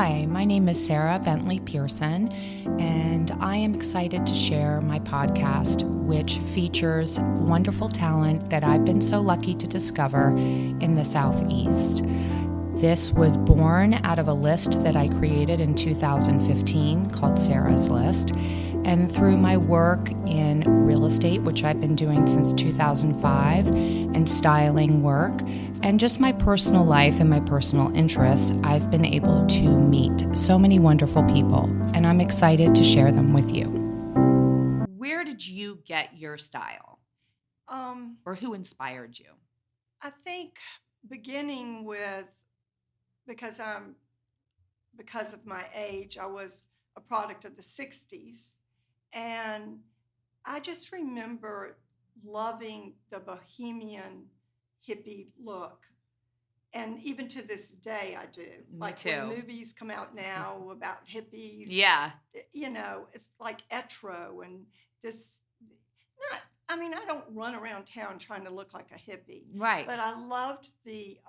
Hi, my name is Sarah Bentley Pearson, and I am excited to share my podcast, which features wonderful talent that I've been so lucky to discover in the Southeast. This was born out of a list that I created in 2015 called Sarah's List. And through my work in real estate, which I've been doing since 2005, and styling work, and just my personal life and my personal interests, I've been able to meet so many wonderful people, and I'm excited to share them with you. Where did you get your style, or who inspired you? I think beginning with because of my age, I was a product of the 60s, and I just remember loving the bohemian hippie look. And even to this day, I do. Me Like too. when movies come out now about hippies, Yeah. it's like etro and this. Not, I mean, I don't run around town trying to look like a hippie, Right. but I loved the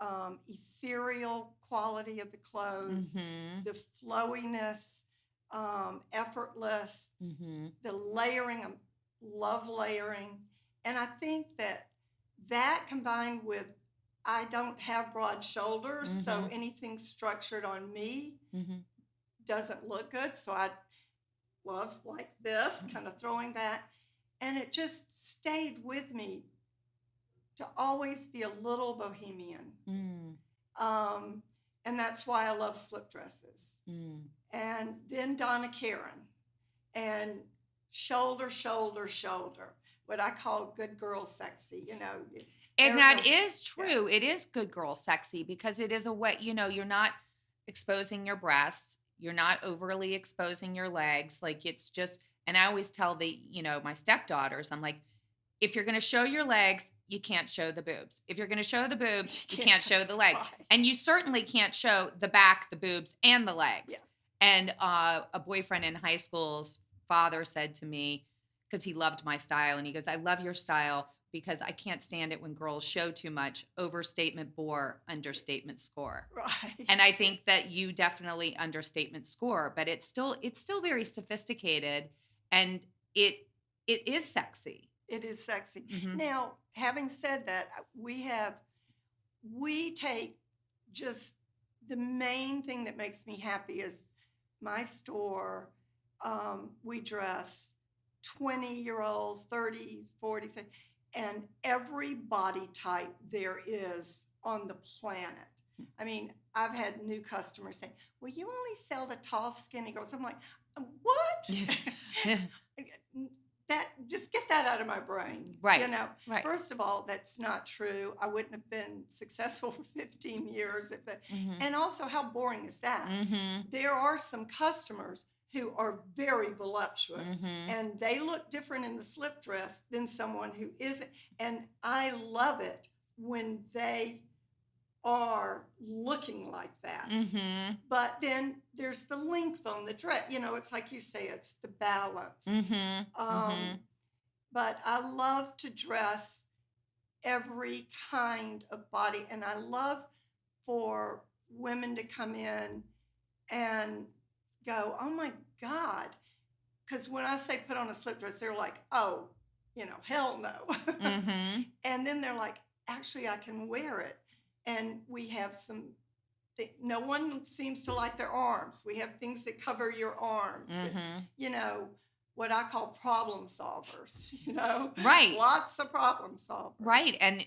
ethereal quality of the clothes, the flowiness, effortless, the layering. I love layering. And I think that combined with I don't have broad shoulders, so anything structured on me doesn't look good. So I love like this, kind of throwing that. And it just stayed with me to always be a little bohemian. And that's why I love slip dresses. And then Donna Karan. And shoulder, what I call good girl sexy, And that is true. Yeah. It is good girl sexy because it is a way, you're not exposing your breasts. You're not overly exposing your legs. Like it's just, and I always tell my stepdaughters, I'm like, if you're going to show your legs, you can't show the boobs. If you're going to show the boobs, you can't show the legs. Right. And you certainly can't show the back, the boobs, and the legs. Yeah. And a boyfriend in high school's father said to me, because he loved my style, and he goes, I love your style because I can't stand it when girls show too much. Overstatement bore, understatement score. Right. And I think that you definitely understatement score, but it's still very sophisticated, and it is sexy. It is sexy. Now, having said that, we take just the main thing that makes me happy is my store. We dress 20-year-olds, 30s, 40s, and every body type there is on the planet. I mean, I've had new customers saying, well, you only sell to tall, skinny girls. I'm like, what? Just get that out of my brain. Right. Right. First of all, that's not true. I wouldn't have been successful for 15 years. And also, how boring is that? There are some customers who are very voluptuous and they look different in the slip dress than someone who isn't. And I love it when they are looking like that. But then there's the length on the dress. It's like you say, it's the balance. But I love to dress every kind of body. And I love for women to come in and go, oh my God. Because when I say put on a slip dress, they're like, oh, hell no. And then they're like, actually, I can wear it. And we have no one seems to like their arms. We have things that cover your arms. And, what I call problem solvers, Right. Lots of problem solvers. Right. And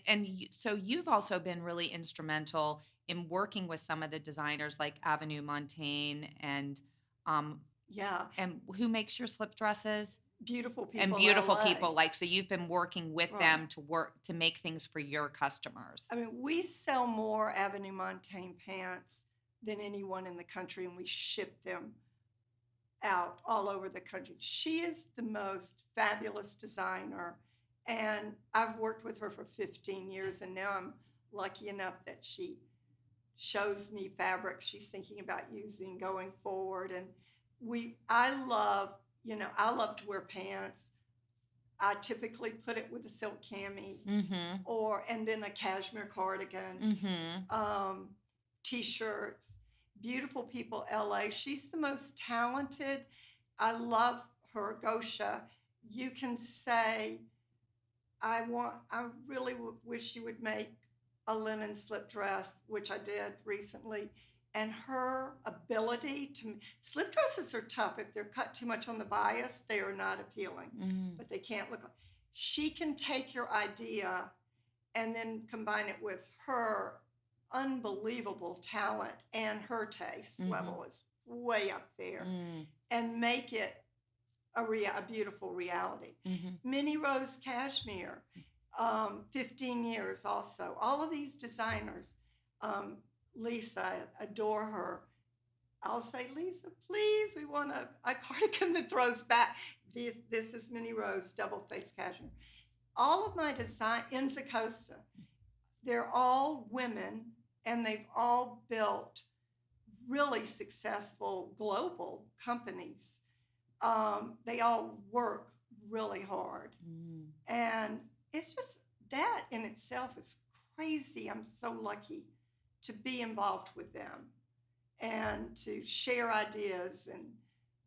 so you've also been really instrumental in working with some of the designers like Avenue Montaigne and and who makes your slip dresses? Beautiful people. And beautiful people. So you've been working with them to make things for your customers. I mean, we sell more Avenue Montaigne pants than anyone in the country, and we ship them out all over the country. She is the most fabulous designer, and I've worked with her for 15 years, and now I'm lucky enough that she shows me fabrics she's thinking about using going forward. And I love to wear pants. I typically put it with a silk cami and then a cashmere cardigan, T-shirts. beautiful people, LA. She's the most talented. I love her, Gosha. You can say, I really wish you would make a linen slip dress, which I did recently. And her ability to, slip dresses are tough. If they're cut too much on the bias, they are not appealing, but they can't look. She can take your idea and then combine it with her unbelievable talent, and her taste level is way up there, and make it a beautiful reality. Minnie Rose Cashmere, 15 years also. All of these designers, Lisa, I adore her. I'll say, Lisa, please, we want a cardigan that throws back. This is Minnie Rose double face cashmere. All of my design, Enza Costa, they're all women, and they've all built really successful global companies. They all work really hard. And it's just, that in itself is crazy. I'm so lucky to be involved with them and to share ideas and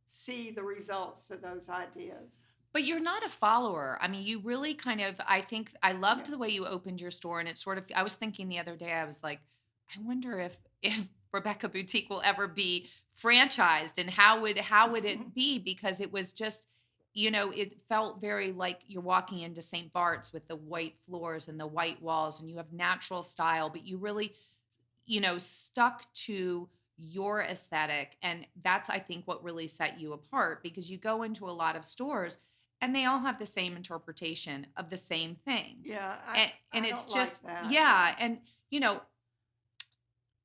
see the results of those ideas. But you're not a follower. I mean, you really kind of, I think, I loved the way you opened your store. And it's sort of, I was thinking the other day, I was like, I wonder if Rebecca Boutique will ever be franchised, and how would it be? Because it was just, it felt very like you're walking into St. Bart's with the white floors and the white walls, and you have natural style, but you really, stuck to your aesthetic. And that's, I think, what really set you apart, because you go into a lot of stores and they all have the same interpretation of the same thing. Yeah. And I it's don't just, like that. yeah. And,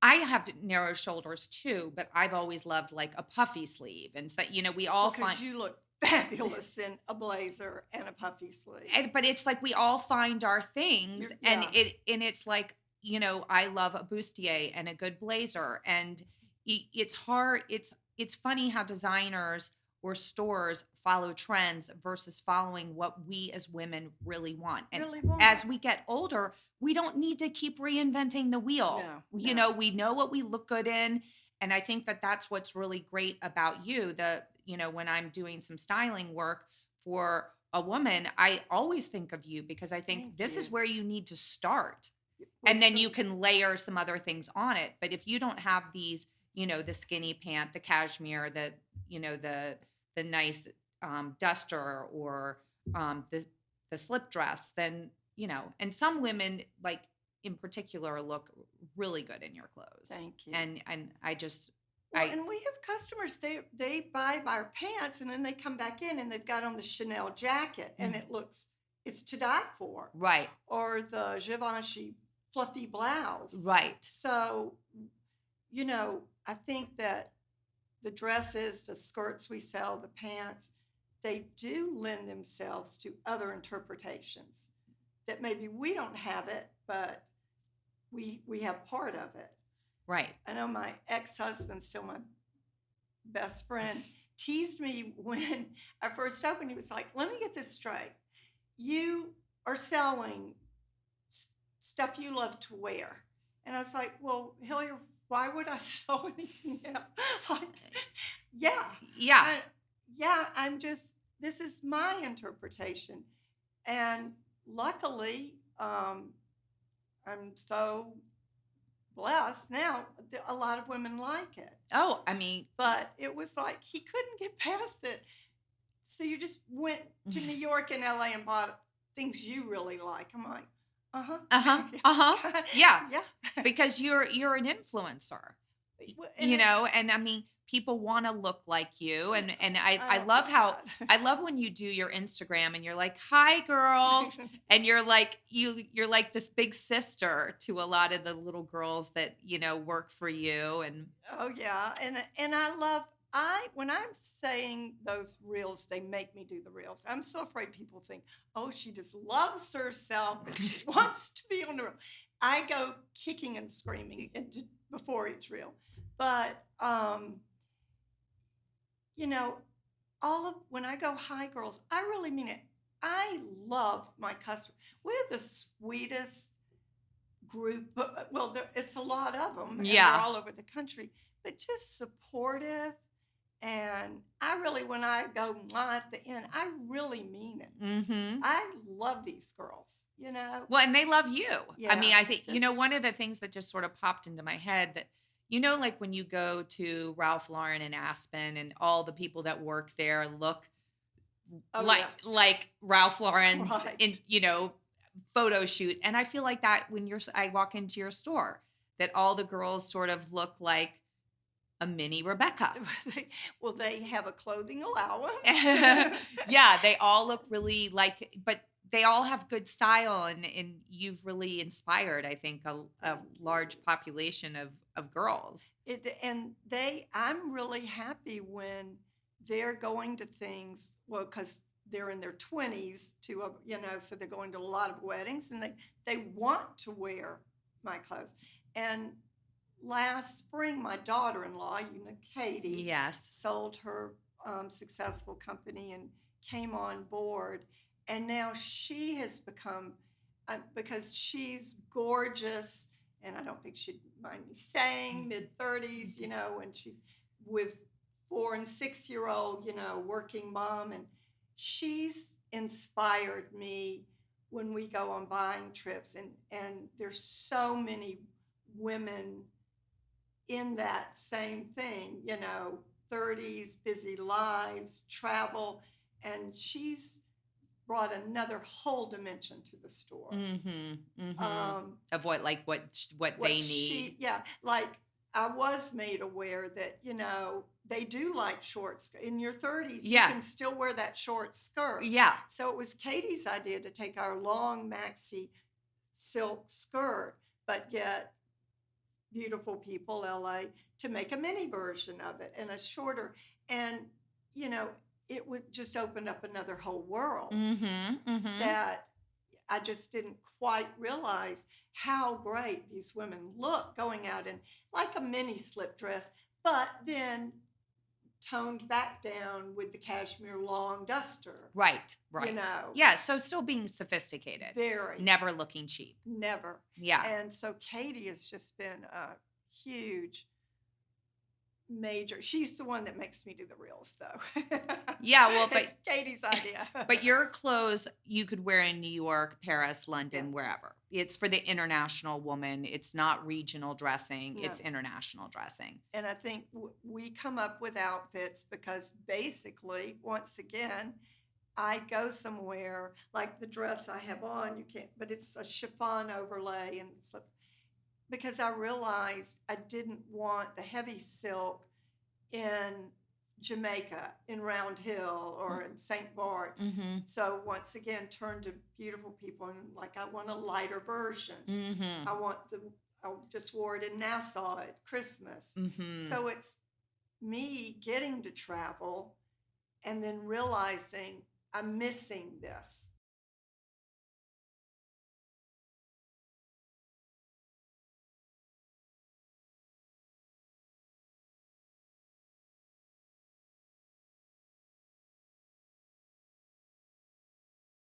I have narrow shoulders too, but I've always loved like a puffy sleeve. And so, we all Because you look fabulous in a blazer and a puffy sleeve. but it's like we all find our things. And it's like, I love a bustier and a good blazer. And it's hard. It's funny how designers or stores follow trends versus following what we as women really want. And as we get older, we don't need to keep reinventing the wheel. No. We know what we look good in. And I think that that's what's really great about you. When I'm doing some styling work for a woman, I always think of you, because I think this is where you need to start. And then you can layer some other things on it. But if you don't have these, the skinny pant, the cashmere, the nice duster, or the slip dress, then, and some women, like in particular, look really good in your clothes. Thank you. And I just, and we have customers, they buy our pants, and then they come back in and they've got on the Chanel jacket, and it's to die for. Right. Or the Givenchy fluffy blouse. Right. So, I think that the dresses, the skirts we sell, the pants, they do lend themselves to other interpretations that maybe we don't have it, but we have part of it. Right. I know my ex-husband, still my best friend, teased me when I first opened. He was like, let me get this straight. You are selling stuff you love to wear. And I was like, well, Hilliard, why would I sell anything else? I'm just, this is my interpretation. And luckily, I'm so blessed now. A lot of women like it. Oh, I mean. But it was like, he couldn't get past it. So you just went to New York and LA and bought things you really like. I'm like, yeah. Because you're an influencer, and I mean, people want to look like you. And I love I love when you do your Instagram and you're like, hi girls. And you're like this big sister to a lot of the little girls that, work for you. And oh yeah. And I love, when I'm saying those reels, they make me do the reels. I'm so afraid people think, oh, she just loves herself and she wants to be on the reel. I go kicking and screaming before each reel. But, when I go, hi girls, I really mean it. I love my customers. We have the sweetest group. Well, it's a lot of them. And Yeah. they're all over the country, but just supportive. And I really, when I go at the end, I really mean it. Mm-hmm. I love these girls, you know? Well, and they love you. I mean, Yeah, I think, just- one of the things that just sort of popped into my head that, like when you go to Ralph Lauren and Aspen and all the people that work there look Oh, like yeah. like Ralph Lauren's Right. in photo shoot. And I feel like that when I walk into your store, that all the girls sort of look like a mini Rebecca. Well, they have a clothing allowance. Yeah, they all look really but they all have good style, and you've really inspired, I think, a large population of girls. I'm really happy when they're going to things, well, because they're in their 20s so they're going to a lot of weddings and they want to wear my clothes. And last spring, my daughter-in-law, Katie, Yes. sold her successful company and came on board. And now she has become, because she's gorgeous, and I don't think she'd mind me saying, mid-30s, and she with 4 and 6-year-old, working mom. And she's inspired me when we go on buying trips. And there's so many women in that same thing, 30s, busy lives, travel, and she's brought another whole dimension to the store. Mm-hmm, mm-hmm. Of what they need. Like I was made aware that, they do like short skirt. In your 30s, you can still wear that short skirt. Yeah. So it was Katie's idea to take our long maxi silk skirt, but get beautiful people, LA, to make a mini version of it and a shorter. And, it would just open up another whole world that I just didn't quite realize how great these women look going out in like a mini slip dress, but then toned back down with the cashmere long duster. Right. Yeah, so still being sophisticated. Very. Never looking cheap. Never. Yeah. And so Katie has just been a huge major. She's the one that makes me do the reels, though. Yeah, well, but it's Katie's idea. But your clothes you could wear in New York, Paris, London, wherever. It's for the international woman. It's not regional dressing. No. It's international dressing. And I think we come up with outfits because basically, once again, I go somewhere like the dress I have on. You can't, but it's a chiffon overlay, and it's because I realized I didn't want the heavy silk in Jamaica, in Round Hill, or in St. Bart's. Mm-hmm. So once again, turn to beautiful people, and like I want a lighter version. Mm-hmm. I just wore it in Nassau at Christmas. Mm-hmm. So it's me getting to travel and then realizing I'm missing this.